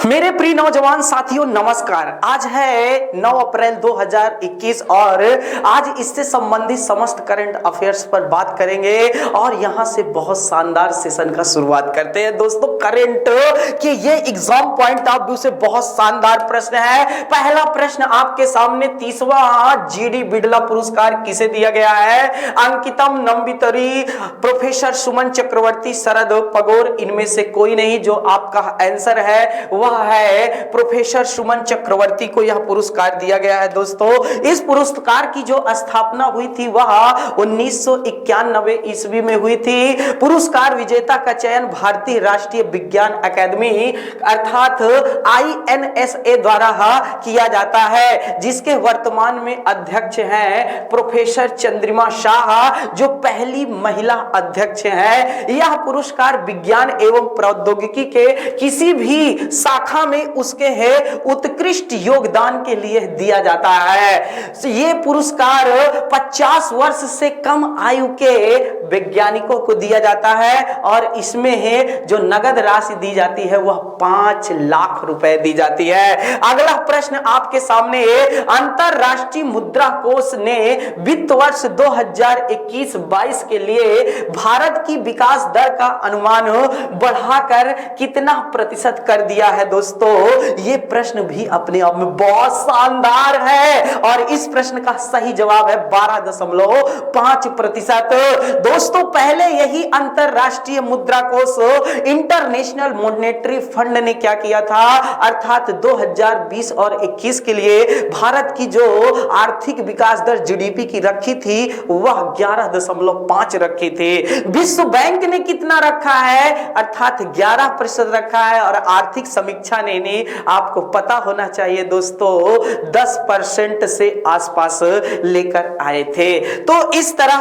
मेरे प्रिय नौजवान साथियों नमस्कार। आज है 9 अप्रैल 2021 और आज इससे संबंधित समस्त करंट अफेयर्स पर बात करेंगे और यहां से बहुत शानदार सेशन का शुरुआत करते हैं। दोस्तों करंट के ये एग्जाम पॉइंट ऑफ व्यू से बहुत शानदार प्रश्न है। पहला प्रश्न आपके सामने 30वां जीडी बिड़ला पुरस्कार किसे दिया गया है? अंकितम नंबितरी, प्रोफेसर सुमन चक्रवर्ती, शरद पगोर, इनमें से कोई नहीं। जो आपका आंसर है वह है प्रोफेसर सुमन चक्रवर्ती को यह पुरस्कार दिया गया है। दोस्तों इस पुरस्कार की जो स्थापना हुई थी वह 1991 ईस्वी में हुई थी। पुरस्कार विजेता का चयन भारतीय राष्ट्रीय विज्ञान अकादमी अर्थात INSA द्वारा किया जाता है, जिसके वर्तमान में अध्यक्ष हैं प्रोफेसर चंद्रिमा शाह, जो पहली महिला अध्यक्ष हैं। यह पुरस्कार विज्ञान एवं प्रौद्योगिकी के किसी भी शाखा में उसके है उत्कृष्ट योगदान के लिए दिया जाता है। ये पुरस्कार 50 वर्ष से कम आयु के वैज्ञानिकों को दिया जाता है और इसमें है जो नगद राशि दी जाती है वह 5 लाख रुपए दी जाती है। अगला प्रश्न आपके सामने है, अंतरराष्ट्रीय मुद्रा कोष ने वित्त वर्ष 2021-22 के लिए भारत की विकास दर का अनुमान बढ़ाकर कितना प्रतिशत कर दिया है? दोस्तों ये प्रश्न भी अपने आप में बहुत शानदार है और इस प्रश्न का सही जवाब है 12.5%। दोस्तों पहले यही अंतरराष्ट्रीय मुद्रा कोष इंटरनेशनल मॉनेटरी फंड ने क्या किया था, अर्थात 2020 और 21 के लिए भारत की जो आर्थिक विकास दर जीडीपी की रखी थी वह 11.5 रखी थी। विश्व बैंक ने कितना रखा है, अर्थात 11% रखा है और आर्थिक समीक्षा ने आपको पता होना चाहिए दोस्तों 10% से आसपास लेकर आए थे। तो इस तरह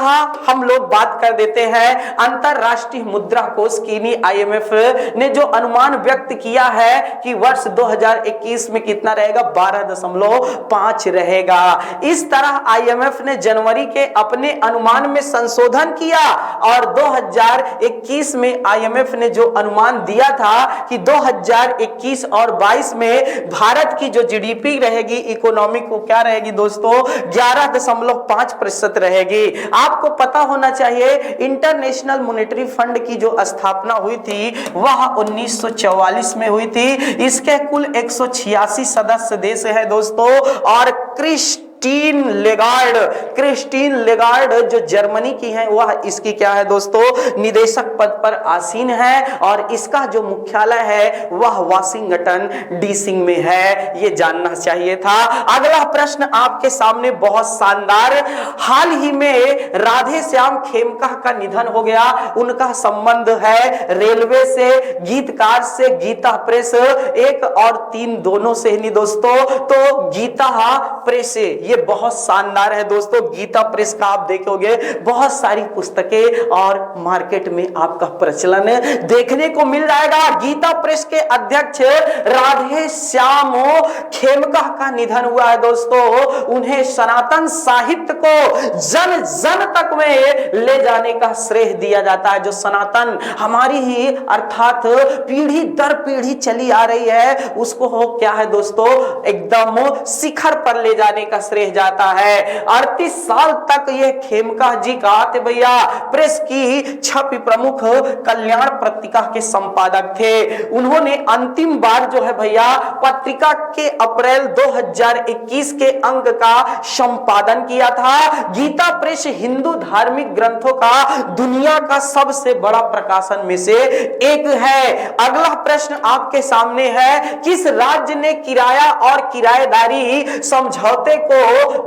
हम लोग बात कर देते हैं अंतरराष्ट्रीय मुद्रा कोष की। IMF ने जो अनुमान व्यक्त किया है कि वर्ष 2021 में कितना रहेगा, 12.5 रहेगा। इस तरह IMF ने जनवरी के अपने अनुमान में संशोधन किया और 2021 में IMF ने जो अनुमान दिया था कि 2021 और 22 में भारत की जो जीडीपी रहेगी, इकोनॉमी को क्या रहेगी दोस्तों, 11.5% रहेगी। आपको पता होना चाहिए इंटरनेशनल मॉनेटरी फंड की जो स्थापना हुई थी वह 1944 में हुई थी। इसके कुल 186 सदस्य देश है दोस्तों और क्रिस्टीन लेगार्ड जो जर्मनी की है वह इसकी क्या है दोस्तों, निदेशक पद पर आसीन है और इसका जो मुख्यालय है वह वाशिंगटन डीसी में है। ये जानना चाहिए था। अगला प्रश्न आपके सामने बहुत शानदार, हाल ही में राधे श्याम खेमका का निधन हो गया। उनका संबंध है रेलवे से, गीतकार से, गीता प्रेस 1 और 3 दोनों से ही दोस्तों। तो गीता प्रेस से ये बहुत शानदार है दोस्तों। गीता प्रेस का आप देखोगे बहुत सारी पुस्तकें और मार्केट में आपका प्रचलन देखने को मिल जाएगा। गीता प्रेस के अध्यक्ष राधे श्याम खेमका का निधन हुआ है दोस्तों। उन्हें सनातन साहित्य को जन जन तक में ले जाने का श्रेय दिया जाता है। जो सनातन हमारी ही अर्थात पीढ़ी दर पीढ़ी चली आ रही है उसको हो क्या है दोस्तों, एकदम शिखर पर ले जाने का श्रेय जाता है। 38 साल तक ये खेमका जी का भैया प्रेस की छवि प्रमुख कल्याण पत्रिका के संपादक थे। उन्होंने अंतिम बार जो है भैया पत्रिका के अप्रैल 2021 के अंक का संपादन किया था। गीता प्रेस हिंदू धार्मिक ग्रंथों का दुनिया का सबसे बड़ा प्रकाशन में से एक है। अगला प्रश्न आपके सामने है, किस राज्य ने किराया और किराएदारी समझौते को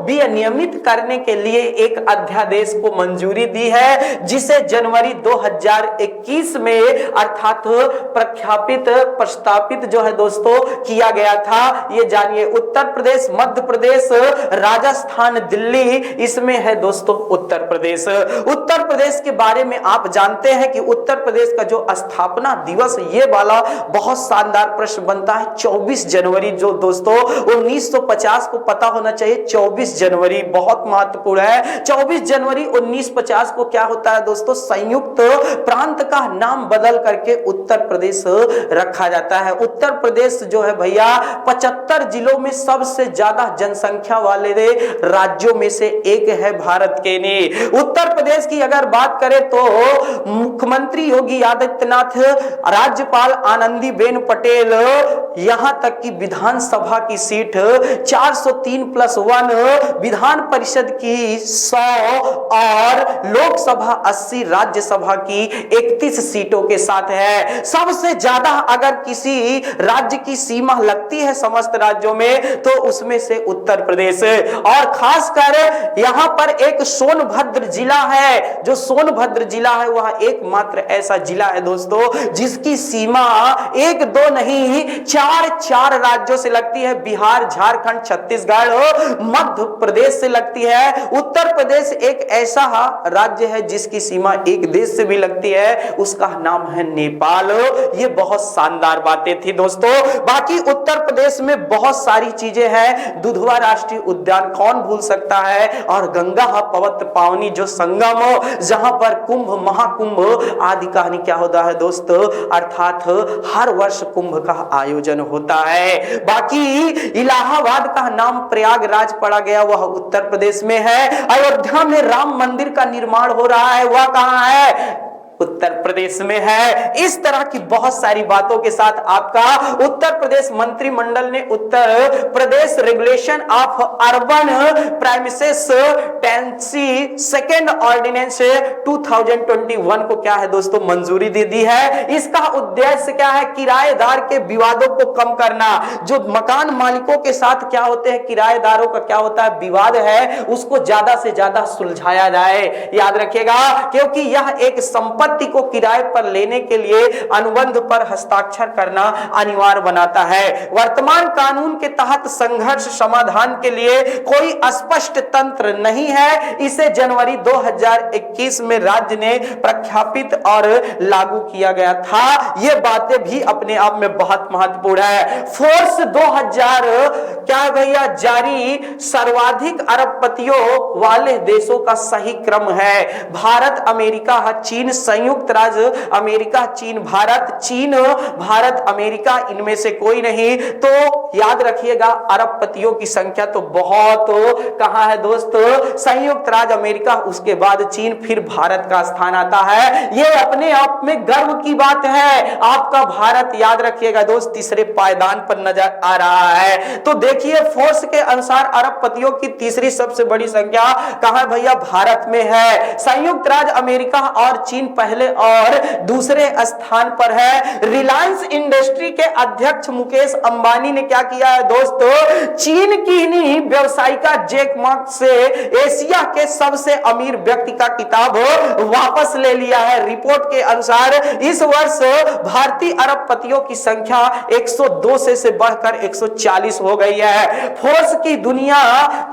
विनियमित करने के लिए एक अध्यादेश को मंजूरी दी है, जिसे जनवरी 2021 में अर्थात प्रस्तापित जो है दोस्तों किया गया था। ये जानिए, उत्तर प्रदेश, मध्य प्रदेश, राजस्थान, दिल्ली, इसमें है दोस्तों उत्तर प्रदेश। उत्तर प्रदेश के बारे में आप जानते हैं कि उत्तर प्रदेश का जो स्थापना दिवस, ये वाला बहुत शानदार प्रश्न बनता है 24 जनवरी जो दोस्तों 1950 को पता होना चाहिए 24 जनवरी, बहुत महत्वपूर्ण है, 24 जनवरी 1950 को क्या होता है दोस्तों, संयुक्त प्रांत का नाम बदल करके उत्तर प्रदेश रखा जाता है। उत्तर प्रदेश जो है भैया 75 जिलों में सबसे ज्यादा जनसंख्या वाले राज्यों में से एक है भारत के लिए। उत्तर प्रदेश की अगर बात करें तो मुख्यमंत्री योगी आदित्यनाथ, राज्यपाल आनंदीबेन पटेल, यहां तक कि विधानसभा की सीट 403+1, विधान परिषद की 100 और लोकसभा 80, राज्यसभा की 31 सीटों के साथ है। सबसे ज्यादा अगर किसी राज्य की सीमा लगती है समस्त राज्यों में तो उसमें से उत्तर प्रदेश, और खासकर यहां पर एक सोनभद्र जिला है, जो सोनभद्र जिला है वह एकमात्र ऐसा जिला है दोस्तों जिसकी सीमा 1 2 नहीं 4 राज्यों से लगती है। बिहार, झारखंड, छत्तीसगढ़, मध्य प्रदेश से लगती है। उत्तर प्रदेश एक ऐसा राज्य है जिसकी सीमा एक देश से भी लगती है, उसका नाम है नेपाल। ये बहुत शानदार बातें थी दोस्तों। बाकी उत्तर प्रदेश में बहुत सारी चीजें हैं, दुधवा राष्ट्रीय उद्यान कौन भूल सकता है, और गंगा पवित्र पावनी जो संगम, जहां पर कुंभ, महाकुंभ आदि कहानी क्या होता है दोस्तों, अर्थात हर वर्ष कुंभ का आयोजन होता है। बाकी इलाहाबाद का नाम प्रयागराज पड़ा गया, वह उत्तर प्रदेश में है। अयोध्या में राम मंदिर का निर्माण हो रहा है, वह कहां है, उत्तर प्रदेश में है। इस तरह की बहुत सारी बातों के साथ आपका उत्तर प्रदेश मंत्रिमंडल ने Uttar Pradesh regulation of urban premises tenancy second ordinance 2021 को क्या है दोस्तों, मंजूरी दे दी है। इसका उद्देश्य क्या है, किराएदार के विवादों को कम करना। जो मकान मालिकों के साथ क्या होते हैं, किराएदारों का क्या होता है, विवाद है, उसको ज्यादा से ज्यादा सुलझाया जाए। याद रखिएगा, क्योंकि यह एक संपत्ति को किराए पर लेने के लिए अनुबंध पर हस्ताक्षर करना अनिवार्य बनाता है। वर्तमान कानून के तहत संघर्ष समाधान के लिए कोई स्पष्ट तंत्र नहीं है। इसे जनवरी 2021 में राज्य ने प्रख्यापित और लागू किया गया था। ये बातें भी अपने आप में बहुत महत्वपूर्ण है। फोर्स 2000 क्या भैया जारी सर्वाधिक अरबपतियों वाले देशों का सही क्रम है। भारत, अमेरिका, चीन, संयुक्त राज्य अमेरिका, चीन, भारत, अमेरिका, इनमें से कोई नहीं। तो याद रखिएगा, अरबपतियों की संख्या तो बहुत कहां है दोस्तों, संयुक्त राज्य अमेरिका, उसके बाद चीन, फिर भारत का स्थान आता है। यह अपने आप में गर्व की बात है। आपका भारत याद रखिएगा दोस्त तीसरे पायदान पर नजर आ रहा है। तो देखिए, फोर्स के अनुसार अरबपतियों की तीसरी सबसे बड़ी संख्या कहां भैया, भारत में है। संयुक्त राज्य अमेरिका और चीन पहले और दूसरे स्थान पर है। रिलायंस इंडस्ट्री के अध्यक्ष मुकेश अंबानी ने क्या किया है दोस्तों, चीन की ही व्यवसायिका जैक मा से एशिया के सबसे अमीर व्यक्ति का किताब वापस ले लिया है। रिपोर्ट के अनुसार इस वर्ष भारतीय अरबपतियों की संख्या 102 से बढ़कर 140 हो गई है। फोर्स की दुनिया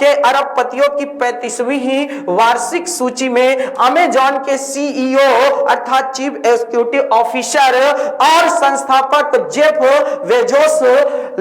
के अरबपतियों की 35वीं वार्षिक सूची में अमेजॉन के सीईओ अर्थात चीफ एग्जीक्यूटिव ऑफिसर और संस्थापक जेफ बेजोस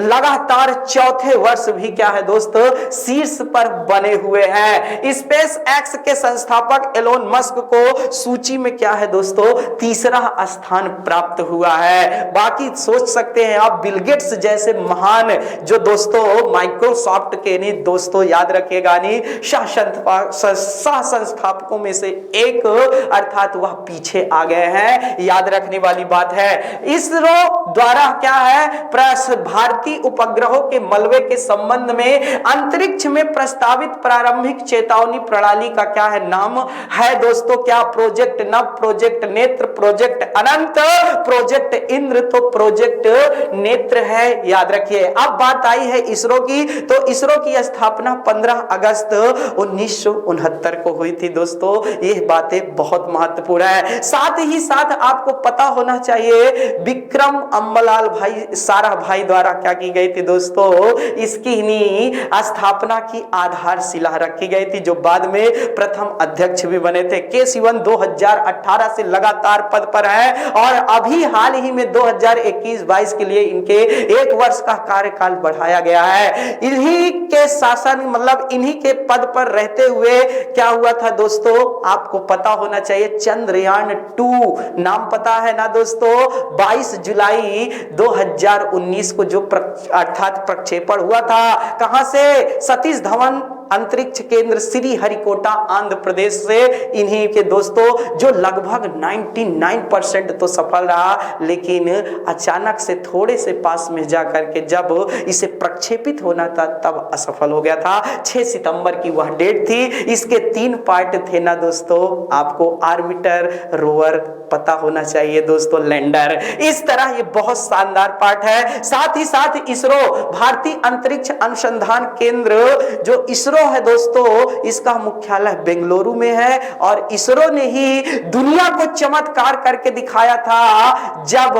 लगातार चौथे वर्ष भी क्या है दोस्तों, शीर्ष पर बने हुए हैं। स्पेस एक्स के संस्थापक एलोन मस्क को सूची में क्या है दोस्तों, तीसरा स्थान प्राप्त हुआ है। बाकी सोच सकते हैं आप, बिल गेट्स जैसे महान जो दोस्तों माइक्रोसॉफ्ट के नहीं दोस्तों, याद रखिएगा नहीं, सह संस्थापकों में से एक, अर्थात वह पीछे आ गए हैं। याद रखने वाली बात है। इसरो द्वारा क्या है, भारतीय उपग्रहों के मलबे के संबंध में अंतरिक्ष में प्रस्तावित प्रारंभिक चेतावनी प्रणाली का क्या है नाम है दोस्तों, क्या, प्रोजेक्ट नभ, प्रोजेक्ट नेत्र, प्रोजेक्ट अनंत, प्रोजेक्ट इंद्र, तो प्रोजेक्ट नेत्र है। याद रखिए। अब बात आई है इसरो की, तो इसरो की स्थापना 15 अगस्त 1969 को हुई थी दोस्तों। ये बातें बहुत महत्वपूर्ण है। साथ ही साथ आपको पता होना चाहिए, विक्रम अम्बलाल भाई साराभाई द्वारा क्या की गई थी दोस्तों, इसकी नी स्थापना की आधारशिला रखी गई थी, जो बाद में प्रथम अध्यक्ष भी बने थे। के सिवन 2018 से लगातार पद पर है और अभी हाल ही में 2021-22 के लिए इनके 1 वर्ष का कार्यकाल बढ़ाया गया है। इन्हीं के शासन मतलब इन्हीं के पद पर रहते हुए क्या हुआ था दोस्तों, आपको पता होना चाहिए, चंद्रयान 2 नाम पता है ना दोस्तों। 22 जुलाई 2019 को जो अर्थात प्रक्षेपण हुआ था, कहां से, सतीश धवन अंतरिक्ष केंद्र श्रीहरिकोटा आंध्र प्रदेश से। इन्हीं के दोस्तों जो लगभग 99% तो सफल रहा, लेकिन अचानक से थोड़े से पास में जाकर के जब इसे प्रक्षेपित होना था तब असफल हो गया था। 6 सितंबर की वह डेट थी। इसके 3 पार्ट थे ना दोस्तों, आपको ऑर्बिटर, रोवर पता होना चाहिए दोस्तों, लैंडर। इस तरह ये बहुत शानदार पार्ट है। साथ ही साथ इसरो, भारतीय अंतरिक्ष अनुसंधान केंद्र, जो इसरो है दोस्तों, इसका मुख्यालय बेंगलुरु में है और इसरो ने ही दुनिया को चमत्कार करके दिखाया था जब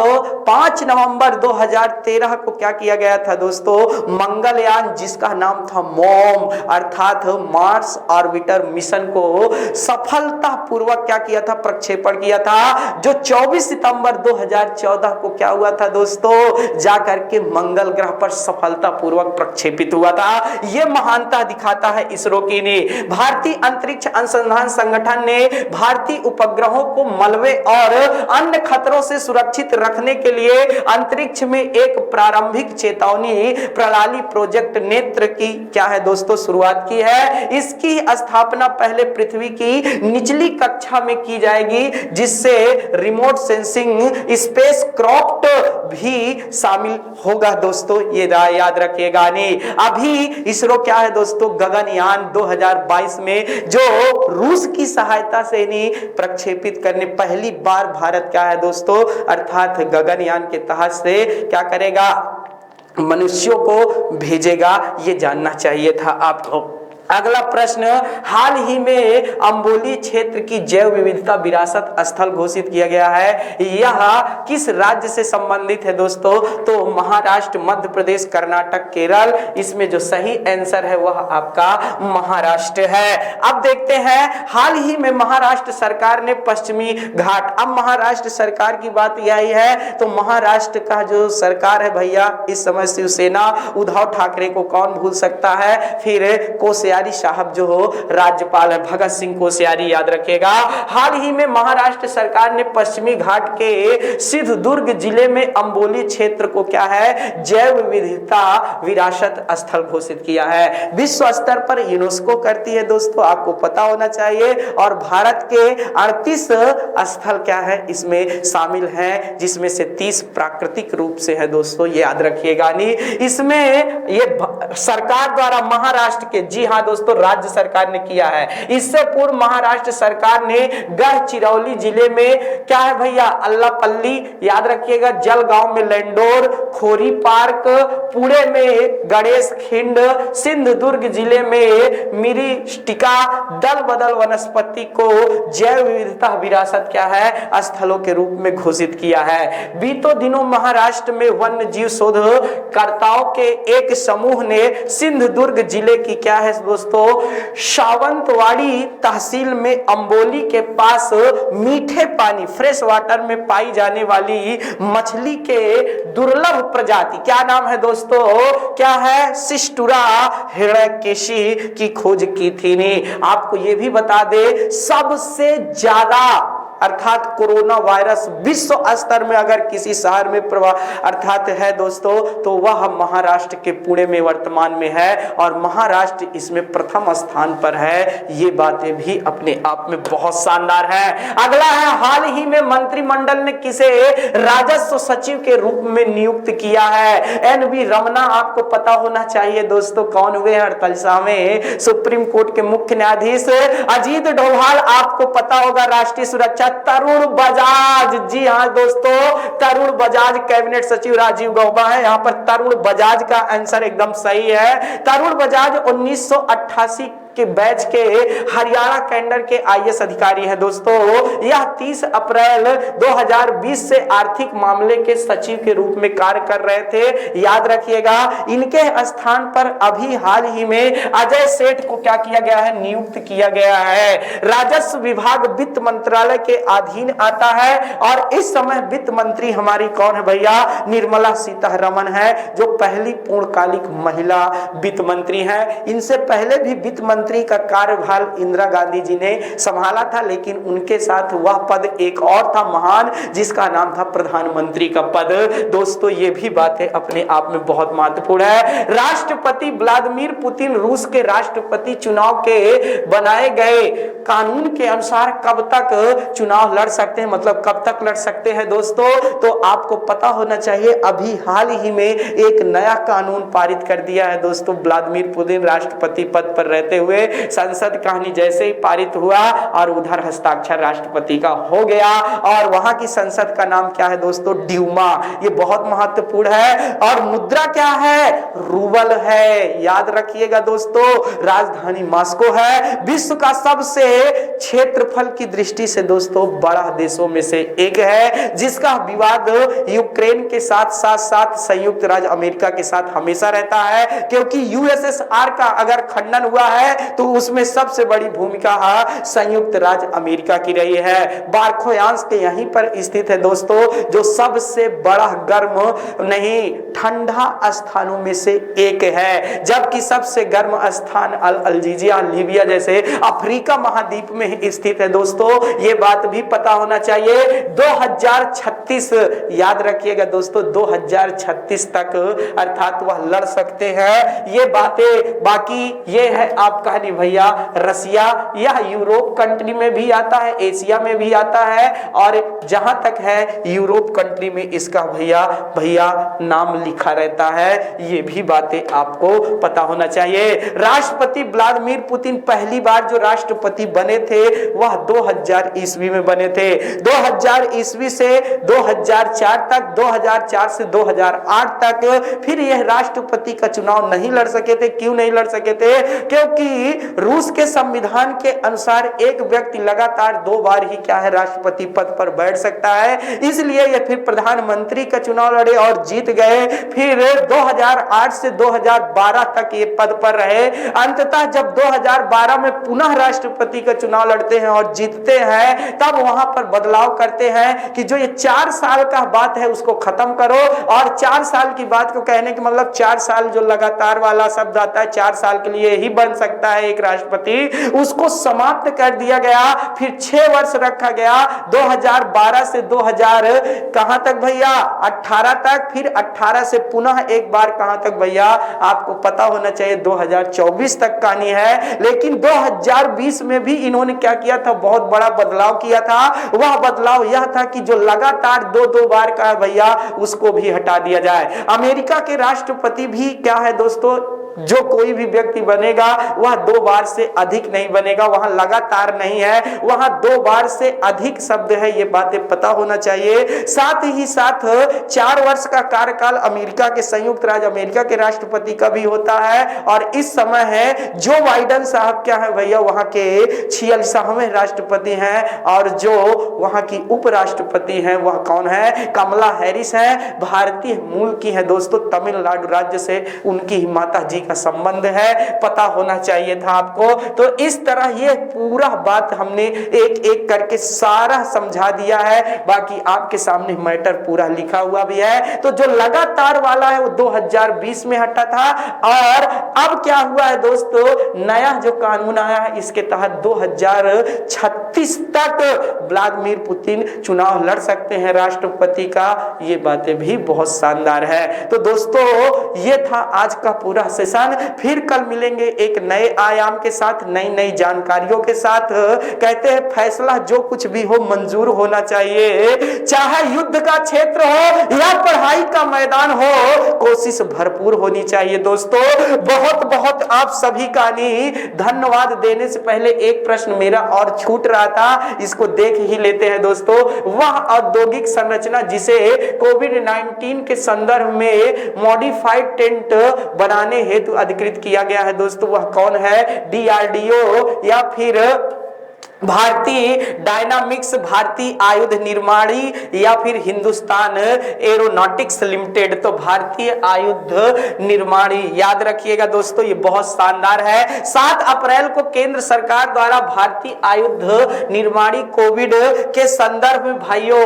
5 नवंबर 2013 को क्या किया गया था दोस्तों, मंगलयान जिसका नाम था मॉम अर्थात मार्स ऑर्बिटर मिशन को सफलतापूर्वक क्या किया था, प्रक्षेपण किया था, जो 24 सितंबर 2014 को क्या हुआ था दोस्तों, जाकर के मंगल ग्रह पर सफलतापूर्वक प्रक्षेपित हुआ था। यह महानता दिखाता है इसरो की ने। भारतीय अंतरिक्ष अनुसंधान संगठन ने भारतीय उपग्रहों को मलबे और अन्य खतरों से सुरक्षित रखने के लिए अंतरिक्ष में एक प्रारंभिक चेतावनी प्रणाली प्रोजेक्ट नेत्र की क्या है दोस्तों, शुरुआत की है। इसकी स्थापना पहले पृथ्वी की निचली कक्षा में की जाएगी, जिससे रिमोट सेंसिंग स्पेस क्राफ्ट भी शामिल होगा दोस्तों, ये याद रखिएगा। नहीं, अभी इसरो क्या है दोस्तों, गगनयान 2022 में जो रूस की सहायता से नहीं प्रक्षेपित करने पहली बार भारत क्या है दोस्तों, अर्थात गगनयान के तहत से क्या करेगा, मनुष्यों को भेजेगा। ये जानना चाहिए था आपको। अगला प्रश्न, हाल ही में अंबोली क्षेत्र की जैव विविधता विरासत स्थल घोषित किया गया है, यह किस राज्य से संबंधित है दोस्तों, तो महाराष्ट्र, मध्य प्रदेश, कर्नाटक, केरल। इसमें जो सही आंसर है वह आपका महाराष्ट्र है। अब देखते हैं, हाल ही में महाराष्ट्र सरकार ने पश्चिमी घाट, अब महाराष्ट्र सरकार की बात यही है तो महाराष्ट्र का जो सरकार है भैया, इस समय शिवसेना, उद्धव ठाकरे को कौन भूल सकता है, फिर कोश्यारी साहब जो हो राज्यपाल है, भगत सिंह कोश्यारी, याद रखिएगा। हाल ही में महाराष्ट्र सरकार ने पश्चिमी घाट के सिंधुदुर्ग जिले में अंबोली क्षेत्र को क्या है, जैव विविधता विरासत स्थल घोषित किया है। विश्व स्तर पर यूनेस्को करती है दोस्तों, आपको पता होना चाहिए। और भारत के 38 स्थल क्या है इसमें शामिल हैं, जिसमें से 30 प्राकृतिक रूप से है दोस्तों, ये याद रखिएगा। नहीं, इसमें ये सरकार द्वारा महाराष्ट्र के, जी हाँ दोस्तों, राज्य सरकार ने किया है। इससे पूर्व महाराष्ट्र सरकार ने गढ़चिरौली जिले में क्या है भैया, अल्लापल्ली, याद रखिएगा, जलगांव में लैंडोर, खोरी पार्क, पुणे में गणेश खिंड, सिंधुदुर्ग जिले में मिरिस्टिका, दल बदल वनस्पति को जैव विविधता विरासत क्या है, स्थलों के रूप में घोषित किया है। बीतों दिनों महाराष्ट्र में वन्य जीव शोधकर्ताओं के एक समूह ने सिंधुदुर्ग जिले की क्या है दोस्तों, सावंतवाड़ी तहसील में अंबोली के पास मीठे पानी, फ्रेश वाटर में पाई जाने वाली मछली के दुर्लभ प्रजाति, क्या नाम है दोस्तों, क्या है, सिस्टुरा हिरण्यकेशी की खोज की थी। नहीं, आपको यह भी बता दे, सबसे ज्यादा अर्थात कोरोना वायरस विश्व स्तर में अगर किसी शहर में अर्थात है दोस्तों, तो वह महाराष्ट्र के पुणे में वर्तमान में है और महाराष्ट्र इसमें प्रथम स्थान पर है। ये बातें भी अपने आप में बहुत शानदार है। अगला है, हाल ही में मंत्रिमंडल ने किसे राजस्व सचिव के रूप में नियुक्त किया है, एन.वी. रमना, आपको पता होना चाहिए दोस्तों, कौन हुए हैं 48 में सुप्रीम कोर्ट के मुख्य न्यायाधीश। अजीत डोभाल, आपको पता होगा, राष्ट्रीय सुरक्षा। तरुण बजाज, जी हाँ दोस्तों, तरुण बजाज कैबिनेट सचिव राजीव गौबा है, यहाँ पर तरुण बजाज का आंसर एकदम सही है। तरुण बजाज 1988 के बैच के हरियाणा कैडर के आईएएस अधिकारी हैं दोस्तों। यह 30 अप्रैल 2020 से आर्थिक मामले के सचिव के रूप में कार्य कर रहे थे। याद रखिएगा, इनके स्थान पर अभी हाल ही में अजय सेठ को क्या किया गया है, नियुक्त किया गया है। राजस्व विभाग वित्त मंत्रालय के अधीन आता है और इस समय वित्त मंत्री हमारी कौन है भैया, निर्मला सीतारमण है, जो पहली पूर्णकालिक महिला वित्त मंत्री है। इनसे पहले भी वित्त मंत्री का कार्यभार इंदिरा गांधी जी ने संभाला था, लेकिन उनके साथ वह पद एक और था महान, जिसका नाम था प्रधानमंत्री का पद। दोस्तों ये भी बातें अपने आप में बहुत महत्वपूर्ण है। राष्ट्रपति व्लादिमीर पुतिन रूस के राष्ट्रपति चुनाव के बनाए गए कानून के अनुसार कब तक चुनाव लड़ सकते हैं, मतलब कब तक लड़ सकते हैं दोस्तों, तो आपको पता होना चाहिए अभी हाल ही में एक नया कानून पारित कर दिया है दोस्तों। व्लादिमीर पुतिन राष्ट्रपति पद पर रहते हुए संसद कहानी जैसे ही पारित हुआ और उधर हस्ताक्षर राष्ट्रपति का हो गया, और वहां की संसद का नाम क्या है दोस्तों, ड्यूमा। ये बहुत महत्वपूर्ण है। और मुद्रा क्या है, रूबल है। याद रखिएगा दोस्तों, राजधानी मॉस्को है। विश्व का सबसे क्षेत्रफल की दृष्टि से दोस्तों बड़ा देशों में से एक है, जिसका विवाद यूक्रेन के साथ साथ संयुक्त राज्य अमेरिका के साथ हमेशा रहता है, क्योंकि यूएसएसआर का अगर खंडन हुआ है तो उसमें सबसे बड़ी भूमिका संयुक्त राज्य अमेरिका की रही है। बारखोयांश के यहीं पर स्थित है दोस्तों, जो सबसे बड़ा गर्म नहीं ठंडा स्थानों में से एक है, जबकि सबसे गर्म स्थान अल्जीरिया, लीबिया जैसे अफ्रीका महाद्वीप में स्थित है दोस्तों। ये बात भी पता होना चाहिए। 2036 याद रखिएगा दोस्तों, 2036 तक अर्थात वह लड़ सकते हैं। ये बातें बाकी ये है आपका नहीं भैया, रसिया यह यूरोप कंट्री में भी आता है, एशिया में भी आता है, और जहां तक है यूरोप कंट्री में इसका भैया नाम लिखा रहता है। ये भी बातें आपको पता होना चाहिए। राष्ट्रपति व्लादिमीर पुतिन पहली बार जो राष्ट्रपति बने थे वह 2000 ईस्वी में बने थे। 2000 ईस्वी से 2004 तक, 2004 से 2008 तक फिर यह राष्ट्रपति का चुनाव नहीं लड़ सके थे। क्यों नहीं लड़ सके थे? क्योंकि रूस के संविधान के अनुसार एक व्यक्ति लगातार 2 बार ही क्या है, राष्ट्रपति पद पर बैठ सकता है। इसलिए ये फिर प्रधानमंत्री का चुनाव लड़े और जीत गए। फिर 2008 से 2012 तक ये पद पर रहे। अंततः जब 2012 में पुनः राष्ट्रपति का चुनाव लड़ते हैं और जीतते हैं, तब वहां पर बदलाव करते हैं कि जो ये 4 साल का बात है उसको खत्म करो, और 4 साल की बात को कहने के मतलब 4 साल जो लगातार वाला शब्द आता है, 4 साल के लिए ही बन सकता है एक राष्ट्रपति, उसको समाप्त कर दिया गया। फिर 6 वर्ष रखा गया, 2012 से 2000 कहां तक भैया, 18 तक। फिर 18 से पुनः एक बार कहां तक भैया, आपको पता होना चाहिए 2024 तक कहानी है। लेकिन 2020 में भी इन्होंने क्या किया था, बहुत बड़ा बदलाव किया था। वह बदलाव यह था कि जो लगातार 2-2 बार का है भैया, उसको भी हटा दिया जाए। अमेरिका के राष्ट्रपति भी क्या है दोस्तों, जो कोई भी व्यक्ति बनेगा वह 2 बार से अधिक नहीं बनेगा, वहां लगातार नहीं है, वहां 2 बार से अधिक शब्द है। ये बातें पता होना चाहिए। साथ ही साथ 4 वर्ष का कार्यकाल अमेरिका के, संयुक्त राज्य अमेरिका के राष्ट्रपति का भी होता है। और इस समय है जो बाइडेन साहब क्या है भैया, वहां के 46वें राष्ट्रपति हैं, और जो वहां की उपराष्ट्रपति हैं वह कौन है, कमला हैरिस है। भारतीय मूल की है दोस्तों, तमिलनाडु राज्य से उनकी माता जी का संबंध है, पता होना चाहिए था आपको। तो इस तरह ये पूरा बात हमने एक एक करके सारा समझा दिया है। बाकी आपके सामने मैटर पूरा लिखा हुआ भी है। तो जो लगातार वाला है वो 2020 में हटा था, और अब क्या हुआ है दोस्तों, नया जो कानून आया है इसके तहत 2036 तक व्लादिमीर पुतिन चुनाव लड़ सकते हैं राष्ट्रपति का। ये बातें भी बहुत शानदार है। तो दोस्तों ये था आज का पूरा सेशन। फिर कल मिलेंगे एक नए आयाम के साथ, नई नई जानकारियों के साथ। कहते हैं फैसला जो कुछ भी हो मंजूर होना चाहिए, चाहे युद्ध का क्षेत्र हो या पढ़ाई का मैदान हो, कोशिश भरपूर होनी चाहिए दोस्तों। बहुत बहुत आप सभी का धन्यवाद देने से पहले एक प्रश्न मेरा और छूट रहा था, इसको देख ही लेते हैं दोस्तों। वह औद्योगिक संरचना जिसे कोविड-19 के संदर्भ में मॉडिफाइड टेंट बनाने हेतु हेतु अधिकृत किया गया है दोस्तों वह कौन है? DRDO या फिर भारतीय डायनामिक्स, भारतीय आयुध निर्माणी या फिर हिंदुस्तान एरोनॉटिक्स लिमिटेड। तो भारतीय आयुध निर्माणी, याद रखिएगा दोस्तों ये बहुत शानदार है। 7 अप्रैल को केंद्र सरकार द्वारा भारतीय आयुध निर्माणी कोविड के संदर्भ में भाइयों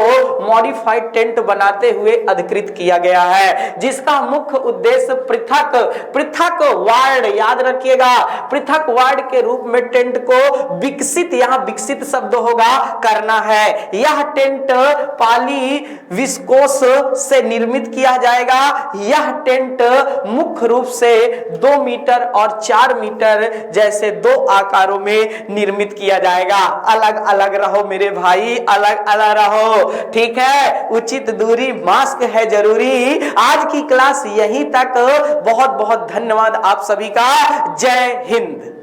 मॉडिफाइड टेंट बनाते हुए अधिकृत किया गया है, जिसका मुख्य उद्देश्य पृथक वार्ड, याद रखिएगा पृथक वार्ड के रूप में टेंट को विकसित, यहां विकसित शब्द होगा, करना है। यह टेंट पॉली विस्कोस से निर्मित किया जाएगा। यह टेंट मुख्य रूप से 2 मीटर और 4 मीटर जैसे 2 आकारों में निर्मित किया जाएगा। अलग अलग रहो मेरे भाई, अलग अलग रहो, ठीक है। उचित दूरी, मास्क है जरूरी। आज की क्लास यहीं तक। बहुत बहुत धन्यवाद आप सभी का। जय हिंद।